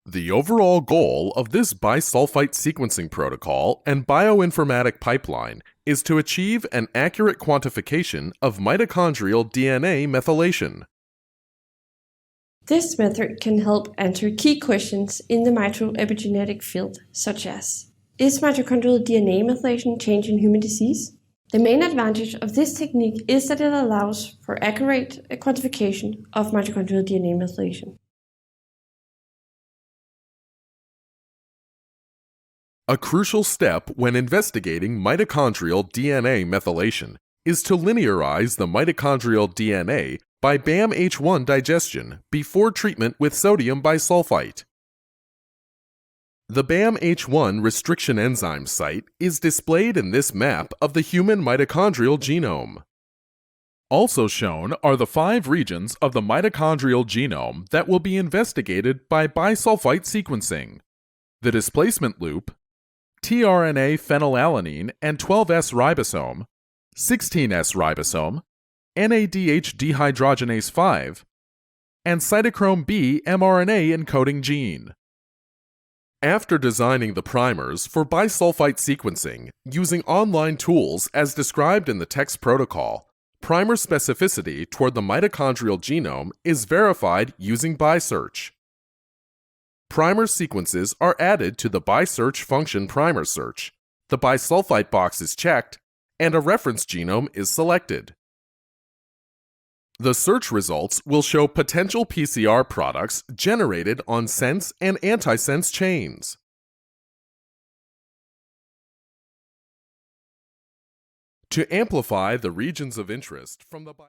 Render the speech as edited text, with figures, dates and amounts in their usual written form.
The overall goal of this bisulfite sequencing protocol and bioinformatic pipeline is to achieve an accurate quantification of mitochondrial DNA methylation. This method can help answer key questions in the mitoepigenetic field, such as: is mitochondrial DNA methylation changing human disease? The main advantage of this technique is that it allows for accurate quantification of mitochondrial DNA methylation. A crucial step when investigating mitochondrial DNA methylation is to linearize the mitochondrial DNA by BamHI digestion before treatment with sodium bisulfite. The BamHI restriction enzyme site is displayed in this map of the human mitochondrial genome. Also shown are the 5 regions of the mitochondrial genome that will be investigated by bisulfite sequencing: the displacement loop, tRNA phenylalanine and 12S ribosome, 16S ribosome, NADH dehydrogenase 5, and cytochrome B mRNA encoding gene. After designing the primers for bisulfite sequencing using online tools as described in the text protocol, primer specificity toward the mitochondrial genome is verified using BiSearch. Primer sequences are added to the BiSearch function primer search, the bisulfite box is checked, and a reference genome is selected. The search results will show potential PCR products generated on sense and antisense chains. To amplify the regions of interest from the